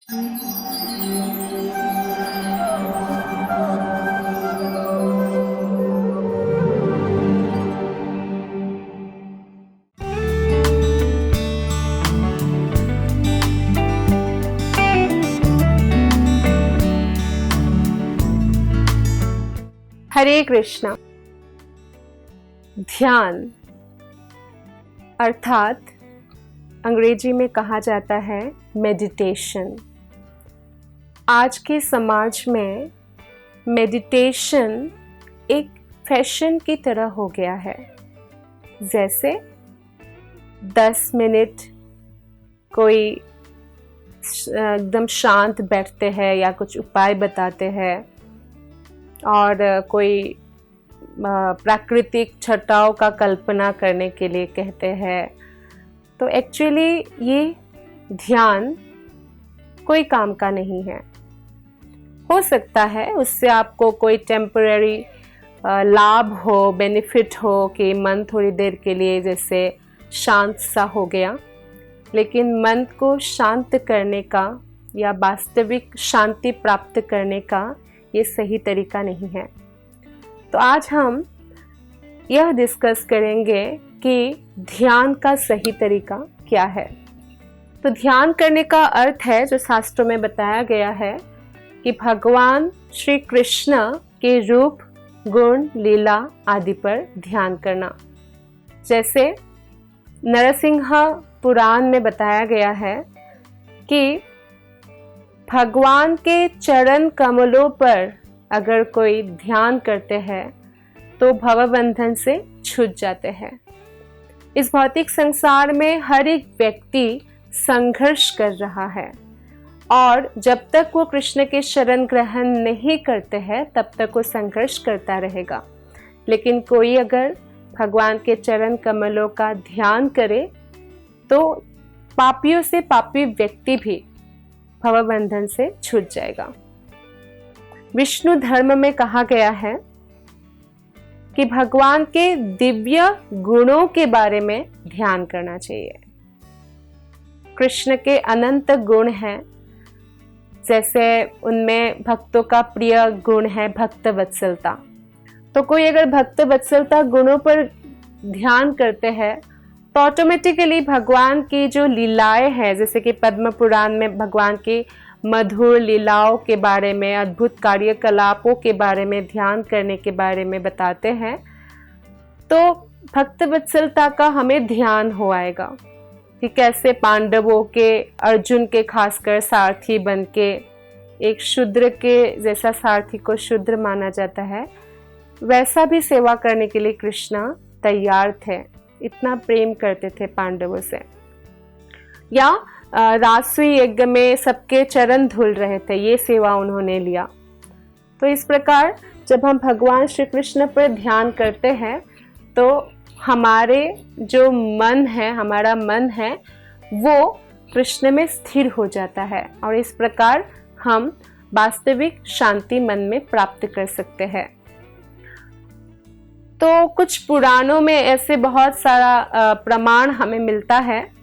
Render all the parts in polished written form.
हरे कृष्णा। ध्यान अर्थात अंग्रेजी में कहा जाता है मेडिटेशन। आज के समाज में मेडिटेशन एक फैशन की तरह हो गया है। जैसे 10 मिनट कोई एकदम शांत बैठते हैं या कुछ उपाय बताते हैं, और कोई प्राकृतिक छटाओं का कल्पना करने के लिए कहते हैं। तो एक्चुअली ये ध्यान कोई काम का नहीं है। हो सकता है उससे आपको कोई टेम्पररी लाभ हो, बेनिफिट हो कि मन थोड़ी देर के लिए जैसे शांत सा हो गया, लेकिन मन को शांत करने का या वास्तविक शांति प्राप्त करने का ये सही तरीका नहीं है। तो आज हम यह डिस्कस करेंगे कि ध्यान का सही तरीका क्या है। तो ध्यान करने का अर्थ है, जो शास्त्रों में बताया गया है, कि भगवान श्री कृष्ण के रूप, गुण, लीला आदि पर ध्यान करना। जैसे नरसिंह पुराण में बताया गया है कि भगवान के चरण कमलों पर अगर कोई ध्यान करते हैं तो भवबंधन से छूट जाते हैं। इस भौतिक संसार में हर एक व्यक्ति संघर्ष कर रहा है, और जब तक वो कृष्ण के शरण ग्रहण नहीं करते हैं तब तक वो संघर्ष करता रहेगा। लेकिन कोई अगर भगवान के चरण कमलों का ध्यान करे तो पापियों से पापी व्यक्ति भी भवबंधन से छूट जाएगा। विष्णु धर्म में कहा गया है कि भगवान के दिव्य गुणों के बारे में ध्यान करना चाहिए। कृष्ण के अनंत गुण हैं, जैसे उनमें भक्तों का प्रिय गुण है भक्त वत्सलता। तो कोई अगर भक्त वत्सलता गुणों पर ध्यान करते हैं तो ऑटोमेटिकली भगवान की जो लीलाएं हैं, जैसे कि पद्म पुराण में भगवान की मधुर लीलाओं के बारे में, अद्भुत कार्यकलापों के बारे में, ध्यान करने के बारे में बताते हैं, तो भक्त वत्सलता का हमें ध्यान हो आएगा कि कैसे पांडवों के, अर्जुन के खासकर सारथी बन के, एक शूद्र के जैसा सारथी को शूद्र माना जाता है, वैसा भी सेवा करने के लिए कृष्ण तैयार थे। इतना प्रेम करते थे पांडवों से। या राजसूय यज्ञ में सबके चरण धुल रहे थे, ये सेवा उन्होंने लिया। तो इस प्रकार जब हम भगवान श्री कृष्ण पर ध्यान करते हैं तो हमारे जो मन है, हमारा मन है, वो कृष्ण में स्थिर हो जाता है, और इस प्रकार हम वास्तविक शांति मन में प्राप्त कर सकते हैं। तो कुछ पुराणों में ऐसे बहुत सारा प्रमाण हमें मिलता है।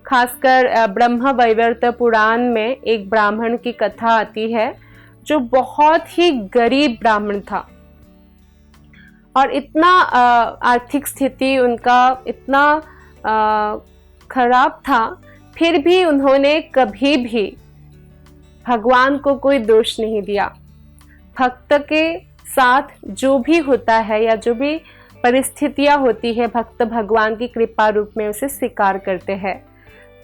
खासकर ब्रह्म वैवर्त पुराण में एक ब्राह्मण की कथा आती है जो बहुत ही गरीब ब्राह्मण था, और इतना आर्थिक स्थिति उनका इतना खराब था, फिर भी उन्होंने कभी भी भगवान को कोई दोष नहीं दिया। भक्त के साथ जो भी होता है या जो भी परिस्थितियां होती है, भक्त भगवान की कृपा रूप में उसे स्वीकार करते हैं।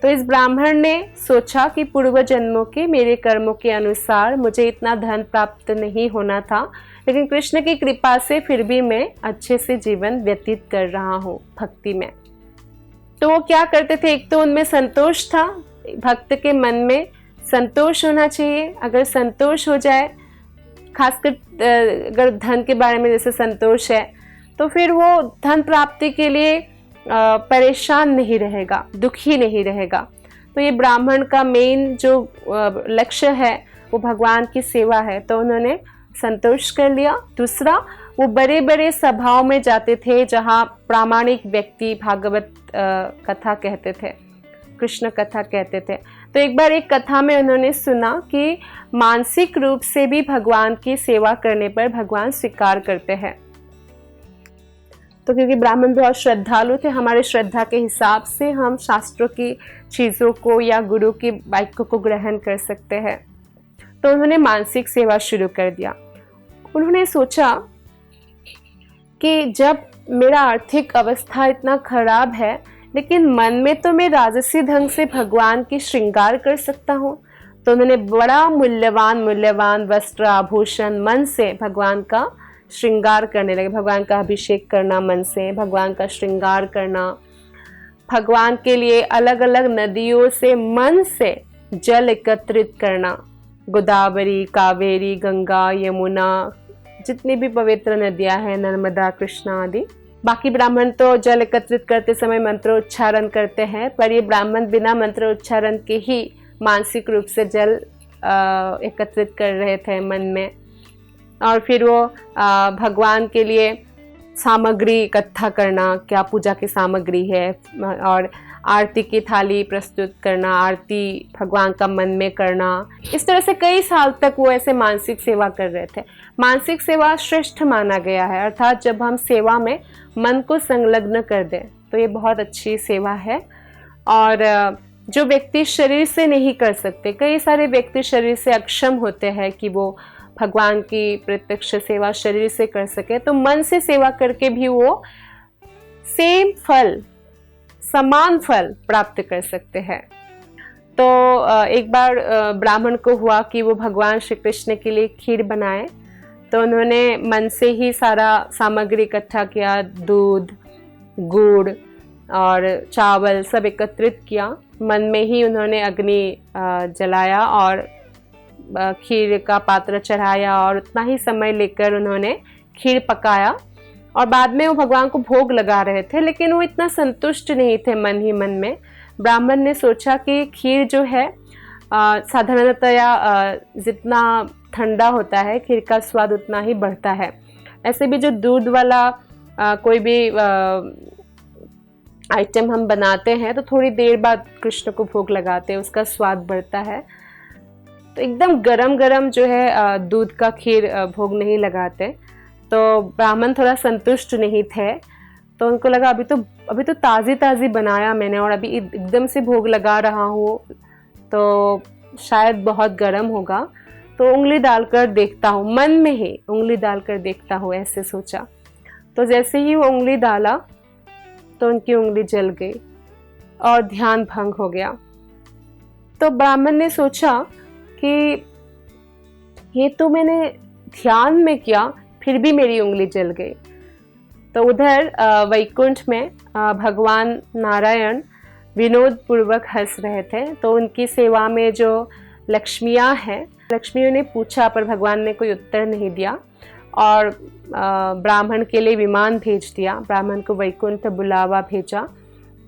तो इस ब्राह्मण ने सोचा कि पूर्व जन्मों के मेरे कर्मों के अनुसार मुझे इतना धन प्राप्त नहीं होना था, लेकिन कृष्ण की कृपा से फिर भी मैं अच्छे से जीवन व्यतीत कर रहा हूँ भक्ति में। तो वो क्या करते थे, एक तो उनमें संतोष था, भक्त के मन में संतोष होना चाहिए। अगर संतोष हो जाए, खासकर अगर धन के बारे में जैसे संतोष है, तो फिर वो धन प्राप्ति के लिए परेशान नहीं रहेगा, दुखी नहीं रहेगा। तो ये ब्राह्मण का मेन जो लक्ष्य है वो भगवान की सेवा है, तो उन्होंने संतोष कर लिया। दूसरा, वो बड़े बड़े सभाओं में जाते थे जहाँ प्रामाणिक व्यक्ति भागवत कथा कहते थे। कृष्ण कथा कहते थे। तो एक बार एक कथा में उन्होंने सुना कि मानसिक रूप से भी भगवान की सेवा करने पर भगवान स्वीकार करते हैं। तो क्योंकि ब्राह्मण बहुत श्रद्धालु थे, हमारे श्रद्धा के हिसाब से हम शास्त्रों की चीज़ों को या गुरु की वाक्यों को ग्रहण कर सकते हैं। तो उन्होंने मानसिक सेवा शुरू कर दिया। उन्होंने सोचा कि जब मेरा आर्थिक अवस्था इतना खराब है, लेकिन मन में तो मैं राजसी ढंग से भगवान की श्रृंगार कर सकता हूँ। तो उन्होंने बड़ा मूल्यवान वस्त्र आभूषण मन से भगवान का श्रृंगार करने लगे। भगवान का अभिषेक करना मन से, भगवान का श्रृंगार करना, भगवान के लिए अलग अलग नदियों से मन से जल एकत्रित करना। गोदावरी, कावेरी, गंगा, यमुना, जितनी भी पवित्र नदियां हैं, नर्मदा, कृष्णा आदि। बाकी ब्राह्मण तो जल एकत्रित करते समय मंत्रोच्चारण करते हैं, पर ये ब्राह्मण बिना मंत्रोच्चारण के ही मानसिक रूप से जल एकत्रित कर रहे थे मन में। और फिर वो भगवान के लिए सामग्री इकट्ठा करना, क्या पूजा की सामग्री है, और आरती की थाली प्रस्तुत करना, आरती भगवान का मन में करना। इस तरह से कई साल तक वो ऐसे मानसिक सेवा कर रहे थे। मानसिक सेवा श्रेष्ठ माना गया है, अर्थात जब हम सेवा में मन को संलग्न कर दें तो ये बहुत अच्छी सेवा है। और जो व्यक्ति शरीर से नहीं कर सकते, कई सारे व्यक्ति शरीर से अक्षम होते हैं कि वो भगवान की प्रत्यक्ष सेवा शरीर से कर सके, तो मन से सेवा करके भी वो सेम फल, समान फल प्राप्त कर सकते हैं। तो एक बार ब्राह्मण को हुआ कि वो भगवान श्री कृष्ण के लिए खीर बनाए। तो उन्होंने मन से ही सारा सामग्री इकट्ठा किया, दूध, गुड़ और चावल सब एकत्रित किया। मन में ही उन्होंने अग्नि जलाया और खीर का पात्र चढ़ाया, और उतना ही समय लेकर उन्होंने खीर पकाया। और बाद में वो भगवान को भोग लगा रहे थे, लेकिन वो इतना संतुष्ट नहीं थे मन ही मन में। ब्राह्मण ने सोचा कि खीर जो है साधारणतया जितना ठंडा होता है खीर का स्वाद उतना ही बढ़ता है। ऐसे भी जो दूध वाला कोई भी आइटम हम बनाते हैं तो थोड़ी देर बाद कृष्ण को भोग लगाते हैं, उसका स्वाद बढ़ता है। तो एकदम गरम गरम जो है दूध का खीर भोग नहीं लगाते। तो ब्राह्मण थोड़ा संतुष्ट नहीं थे, तो उनको लगा अभी तो ताज़ी बनाया मैंने और अभी एकदम से भोग लगा रहा हूँ तो शायद बहुत गर्म होगा, तो उंगली डालकर देखता हूँ, मन में ही उंगली डालकर देखता हूँ, ऐसे सोचा। तो जैसे ही वो उंगली डाला तो उनकी उंगली जल गई और ध्यान भंग हो गया। तो ब्राह्मण ने सोचा कि ये तो मैंने ध्यान में किया, फिर भी मेरी उंगली जल गई। तो उधर वैकुंठ में भगवान नारायण विनोद पूर्वक हंस रहे थे। तो उनकी सेवा में जो लक्ष्मियां हैं, लक्ष्मियों ने पूछा पर भगवान ने कोई उत्तर नहीं दिया और ब्राह्मण के लिए विमान भेज दिया। ब्राह्मण को वैकुंठ बुलावा भेजा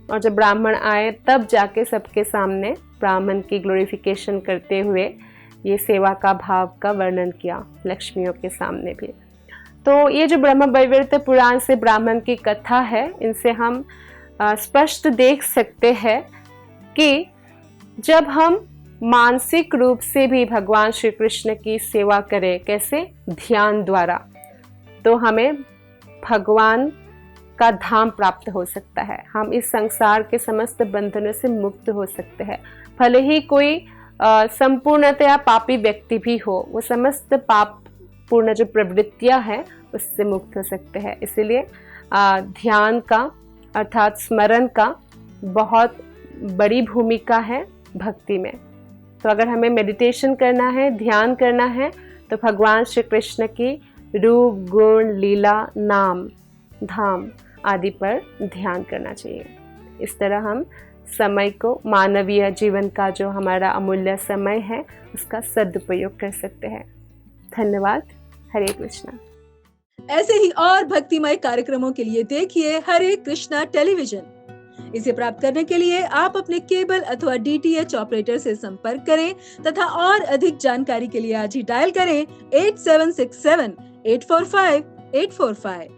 और जब ब्राह्मण आए तब जाके सबके सामने ब्राह्मण की ग्लोरिफिकेशन करते हुए ये सेवा का भाव का वर्णन किया लक्ष्मियों के सामने भी। तो ये जो ब्रह्म वैवर्त पुराण से ब्राह्मण की कथा है, इनसे हम स्पष्ट देख सकते हैं कि जब हम मानसिक रूप से भी भगवान श्री कृष्ण की सेवा करें, कैसे? ध्यान द्वारा, तो हमें भगवान का धाम प्राप्त हो सकता है। हम इस संसार के समस्त बंधनों से मुक्त हो सकते हैं। भले ही कोई संपूर्णतया पापी व्यक्ति भी हो, वो समस्त पाप पूर्ण जो प्रवृत्तियां हैं उससे मुक्त हो सकते हैं। इसलिए ध्यान का अर्थात स्मरण का बहुत बड़ी भूमिका है भक्ति में। तो अगर हमें मेडिटेशन करना है, ध्यान करना है, तो भगवान श्री कृष्ण की रूप, गुण, लीला, नाम, धाम आदि पर ध्यान करना चाहिए। इस तरह हम समय को, मानवीय जीवन का जो हमारा अमूल्य समय है, उसका सदुपयोग कर सकते हैं। धन्यवाद। हरे कृष्णा। ऐसे ही और भक्तिमय कार्यक्रमों के लिए देखिए हरे कृष्णा टेलीविजन। इसे प्राप्त करने के लिए आप अपने केबल अथवा DTH ऑपरेटर से संपर्क करें तथा और अधिक जानकारी के लिए आज ही डायल करें 8767 845 845।